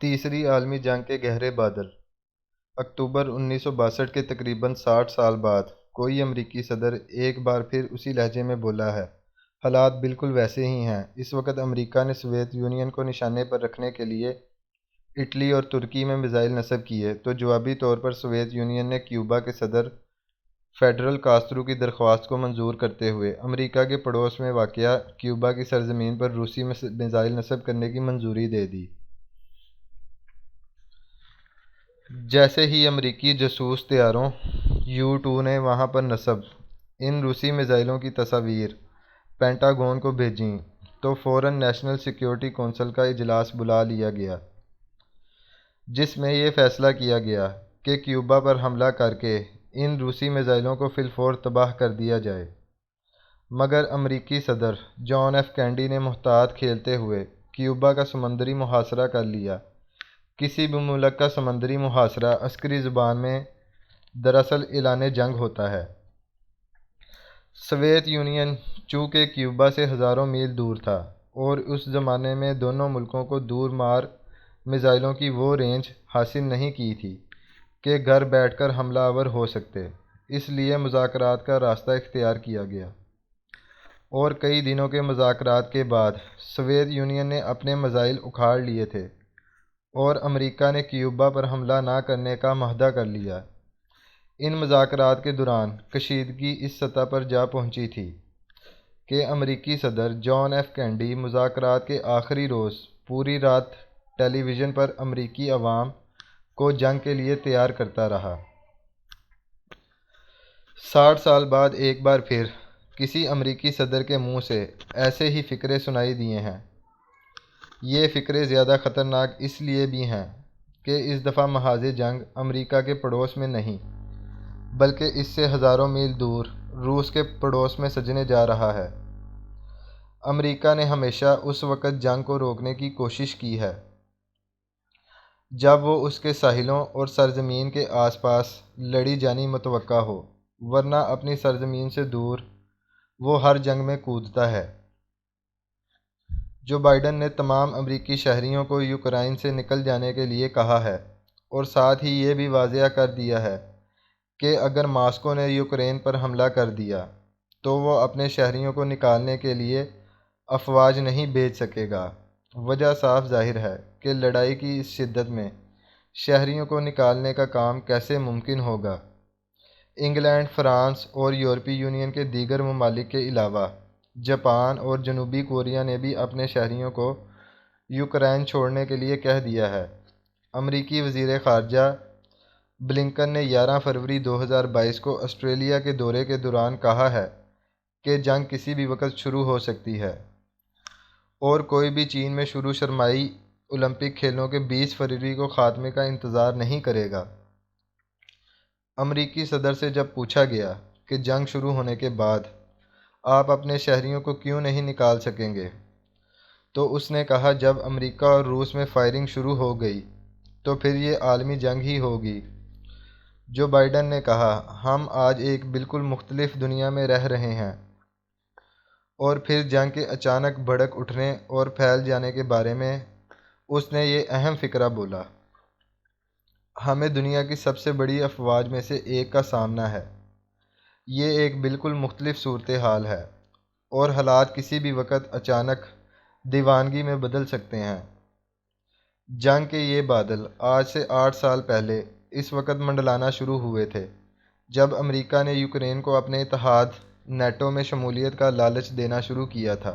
تیسری عالمی جنگ کے گہرے بادل۔ اکتوبر 1962 کے تقریباً 60 سال بعد کوئی امریکی صدر ایک بار پھر اسی لہجے میں بولا ہے۔ حالات بالکل ویسے ہی ہیں۔ اس وقت امریکہ نے سوویت یونین کو نشانے پر رکھنے کے لیے اٹلی اور ترکی میں میزائل نصب کیے تو جوابی طور پر سوویت یونین نے کیوبا کے صدر فیڈرل کاسترو کی درخواست کو منظور کرتے ہوئے امریکہ کے پڑوس میں واقع کیوبا کی سرزمین پر روسی میزائل نصب کرنے کی منظوری دے دی۔ جیسے ہی امریکی جاسوس طیاروں U-2 نے وہاں پر نصب ان روسی میزائلوں کی تصاویر پینٹاگون کو بھیجیں تو فوراً نیشنل سیکیورٹی کونسل کا اجلاس بلا لیا گیا، جس میں یہ فیصلہ کیا گیا کہ کیوبا پر حملہ کر کے ان روسی میزائلوں کو فی الفور تباہ کر دیا جائے۔ مگر امریکی صدر جان ایف کینیڈی نے محتاط کھیلتے ہوئے کیوبا کا سمندری محاصرہ کر لیا۔ کسی بھی ملک کا سمندری محاصرہ عسکری زبان میں دراصل اعلان جنگ ہوتا ہے۔ سوویت یونین چونکہ کیوبا سے ہزاروں میل دور تھا اور اس زمانے میں دونوں ملکوں کو دور مار میزائلوں کی وہ رینج حاصل نہیں کی تھی کہ گھر بیٹھ کر حملہ آور ہو سکتے، اس لیے مذاکرات کا راستہ اختیار کیا گیا اور کئی دنوں کے مذاکرات کے بعد سوویت یونین نے اپنے میزائل اکھاڑ لیے تھے اور امریکہ نے کیوبا پر حملہ نہ کرنے کا معاہدہ کر لیا۔ ان مذاکرات کے دوران کشیدگی اس سطح پر جا پہنچی تھی کہ امریکی صدر جان ایف کینیڈی مذاکرات کے آخری روز پوری رات ٹیلی ویژن پر امریکی عوام کو جنگ کے لیے تیار کرتا رہا۔ 60 سال بعد ایک بار پھر کسی امریکی صدر کے منہ سے ایسے ہی فقرے سنائی دیے ہیں۔ یہ فقرے زیادہ خطرناک اس لیے بھی ہیں کہ اس دفعہ محاذ جنگ امریکہ کے پڑوس میں نہیں بلکہ اس سے ہزاروں میل دور روس کے پڑوس میں سجنے جا رہا ہے۔ امریکہ نے ہمیشہ اس وقت جنگ کو روکنے کی کوشش کی ہے جب وہ اس کے ساحلوں اور سرزمین کے آس پاس لڑی جانی متوقع ہو، ورنہ اپنی سرزمین سے دور وہ ہر جنگ میں کودتا ہے۔ جو بائیڈن نے تمام امریکی شہریوں کو یوکرائن سے نکل جانے کے لیے کہا ہے اور ساتھ ہی یہ بھی واضح کر دیا ہے کہ اگر ماسکو نے یوکرین پر حملہ کر دیا تو وہ اپنے شہریوں کو نکالنے کے لیے افواج نہیں بھیج سکے گا۔ وجہ صاف ظاہر ہے کہ لڑائی کی اس شدت میں شہریوں کو نکالنے کا کام کیسے ممکن ہوگا۔ انگلینڈ، فرانس اور یورپی یونین کے دیگر ممالک کے علاوہ جاپان اور جنوبی کوریا نے بھی اپنے شہریوں کو یوکرائن چھوڑنے کے لیے کہہ دیا ہے۔ امریکی وزیر خارجہ بلنکن نے 11 فروری 2022 کو آسٹریلیا کے دورے کے دوران کہا ہے کہ جنگ کسی بھی وقت شروع ہو سکتی ہے اور کوئی بھی چین میں شروع سرمائی اولمپک کھیلوں کے 20 فروری کو خاتمے کا انتظار نہیں کرے گا۔ امریکی صدر سے جب پوچھا گیا کہ جنگ شروع ہونے کے بعد آپ اپنے شہریوں کو کیوں نہیں نکال سکیں گے تو اس نے کہا جب امریکہ اور روس میں فائرنگ شروع ہو گئی تو پھر یہ عالمی جنگ ہی ہوگی۔ جو بائیڈن نے کہا ہم آج ایک بالکل مختلف دنیا میں رہ رہے ہیں اور پھر جنگ کے اچانک بھڑک اٹھنے اور پھیل جانے کے بارے میں اس نے یہ اہم فقرہ بولا، ہمیں دنیا کی سب سے بڑی افواج میں سے ایک کا سامنا ہے۔ یہ ایک بالکل مختلف صورتحال ہے اور حالات کسی بھی وقت اچانک دیوانگی میں بدل سکتے ہیں۔ جنگ کے یہ بادل آج سے 8 سال پہلے اس وقت منڈلانا شروع ہوئے تھے جب امریکہ نے یوکرین کو اپنے اتحاد نیٹو میں شمولیت کا لالچ دینا شروع کیا تھا۔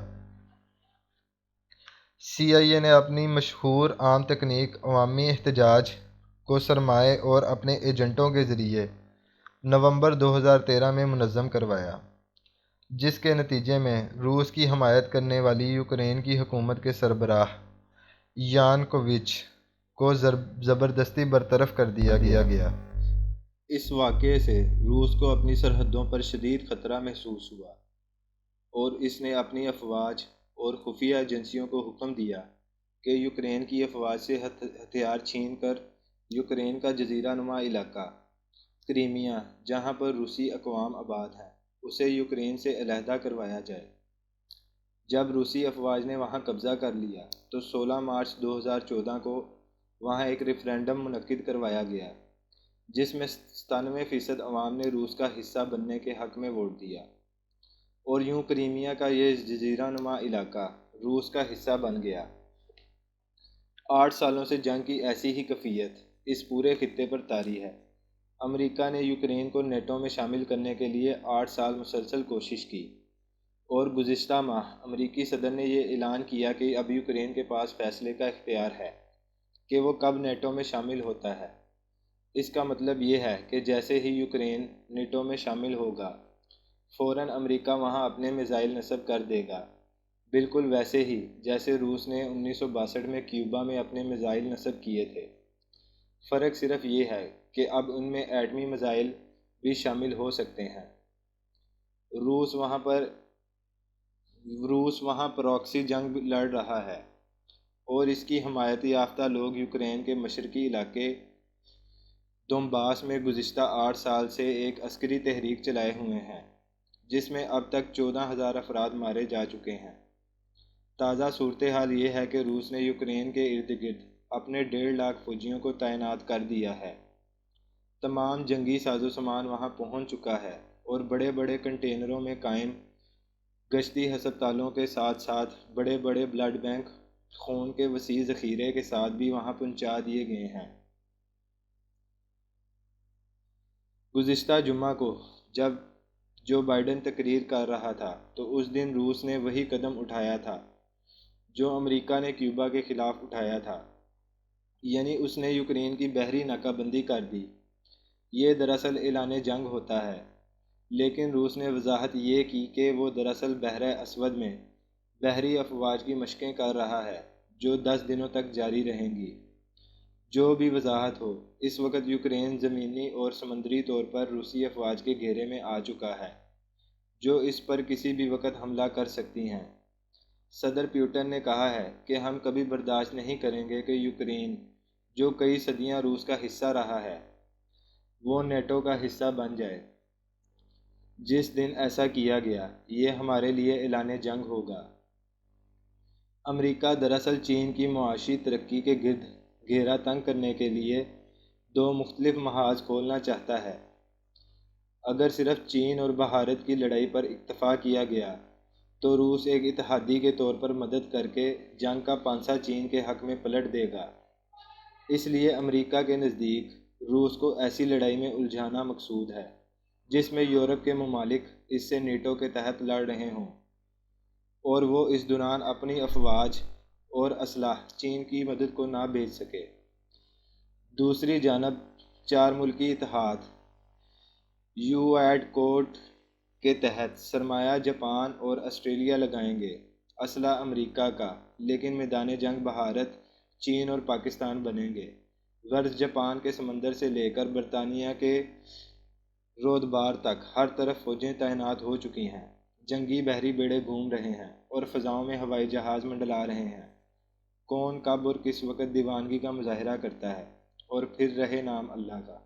CIA نے اپنی مشہور عام تکنیک عوامی احتجاج کو سرمایہ اور اپنے ایجنٹوں کے ذریعے نومبر 2013 میں منظم کروایا، جس کے نتیجے میں روس کی حمایت کرنے والی یوکرین کی حکومت کے سربراہ یانکووچ کو زبردستی برطرف کر دیا گیا۔ اس واقعے سے روس کو اپنی سرحدوں پر شدید خطرہ محسوس ہوا اور اس نے اپنی افواج اور خفیہ ایجنسیوں کو حکم دیا کہ یوکرین کی افواج سے ہتھیار چھین کر یوکرین کا جزیرہ نما علاقہ کرائمیا جہاں پر روسی اقوام آباد ہیں اسے یوکرین سے علیحدہ کروایا جائے۔ جب روسی افواج نے وہاں قبضہ کر لیا تو 16 مارچ 2014 کو وہاں ایک ریفرینڈم منعقد کروایا گیا جس میں 97% عوام نے روس کا حصہ بننے کے حق میں ووٹ دیا، اور یوں کریمیا کا یہ جزیرہ نما علاقہ روس کا حصہ بن گیا۔ 8 سالوں سے جنگ کی ایسی ہی کیفیت اس پورے خطے پر طاری ہے۔ امریکہ نے یوکرین کو نیٹو میں شامل کرنے کے لیے 8 سال مسلسل کوشش کی، اور گزشتہ ماہ امریکی صدر نے یہ اعلان کیا کہ اب یوکرین کے پاس فیصلے کا اختیار ہے کہ وہ کب نیٹو میں شامل ہوتا ہے۔ اس کا مطلب یہ ہے کہ جیسے ہی یوکرین نیٹو میں شامل ہوگا، فوراً امریکہ وہاں اپنے میزائل نصب کر دے گا، بالکل ویسے ہی جیسے روس نے 1962 میں کیوبا میں اپنے میزائل نصب کیے تھے۔ فرق صرف یہ ہے کہ اب ان میں ایٹمی میزائل بھی شامل ہو سکتے ہیں۔ روس وہاں پراکسی جنگ لڑ رہا ہے، اور اس کی حمایت یافتہ لوگ یوکرین کے مشرقی علاقے دونباس میں گزشتہ 8 سال سے ایک عسکری تحریک چلائے ہوئے ہیں جس میں اب تک 14,000 افراد مارے جا چکے ہیں۔ تازہ صورتحال یہ ہے کہ روس نے یوکرین کے ارد گرد اپنے 1.5 لاکھ فوجیوں کو تعینات کر دیا ہے۔ تمام جنگی ساز و سامان وہاں پہنچ چکا ہے، اور بڑے بڑے کنٹینروں میں قائم گشتی ہسپتالوں کے ساتھ ساتھ بڑے بڑے بلڈ بینک خون کے وسیع ذخیرے کے ساتھ بھی وہاں پہنچا دیے گئے ہیں۔ گزشتہ جمعہ کو جب جو بائیڈن تقریر کر رہا تھا تو اس دن روس نے وہی قدم اٹھایا تھا جو امریکہ نے کیوبا کے خلاف اٹھایا تھا، یعنی اس نے یوکرین کی بحری ناکہ بندی کر دی۔ یہ دراصل اعلان جنگ ہوتا ہے، لیکن روس نے وضاحت یہ کی کہ وہ دراصل بحر اسود میں بحری افواج کی مشقیں کر رہا ہے جو 10 دنوں تک جاری رہیں گی۔ جو بھی وضاحت ہو، اس وقت یوکرین زمینی اور سمندری طور پر روسی افواج کے گھیرے میں آ چکا ہے جو اس پر کسی بھی وقت حملہ کر سکتی ہیں۔ صدر پیوٹن نے کہا ہے کہ ہم کبھی برداشت نہیں کریں گے کہ یوکرین، جو کئی صدیاں روس کا حصہ رہا ہے، وہ نیٹو کا حصہ بن جائے۔ جس دن ایسا کیا گیا، یہ ہمارے لیے اعلان جنگ ہوگا۔ امریکہ دراصل چین کی معاشی ترقی کے گرد گھیرا تنگ کرنے کے لیے 2 مختلف محاذ کھولنا چاہتا ہے۔ اگر صرف چین اور بھارت کی لڑائی پر اکتفا کیا گیا تو روس ایک اتحادی کے طور پر مدد کر کے جنگ کا پانسا چین کے حق میں پلٹ دے گا۔ اس لیے امریکہ کے نزدیک روس کو ایسی لڑائی میں الجھانا مقصود ہے جس میں یورپ کے ممالک اس سے نیٹو کے تحت لڑ رہے ہوں، اور وہ اس دوران اپنی افواج اور اسلحہ چین کی مدد کو نہ بھیج سکے۔ دوسری جانب 4 ملکی اتحاد کوڈ کے تحت سرمایہ جاپان اور آسٹریلیا لگائیں گے، اسلحہ امریکہ کا، لیکن میدان جنگ بھارت، چین اور پاکستان بنیں گے۔ غرض جاپان کے سمندر سے لے کر برطانیہ کے رودبار تک ہر طرف فوجیں تعینات ہو چکی ہیں، جنگی بحری بیڑے گھوم رہے ہیں، اور فضاؤں میں ہوائی جہاز منڈلا رہے ہیں۔ کون کب اور کس وقت دیوانگی کا مظاہرہ کرتا ہے، اور پھر رہے نام اللہ کا۔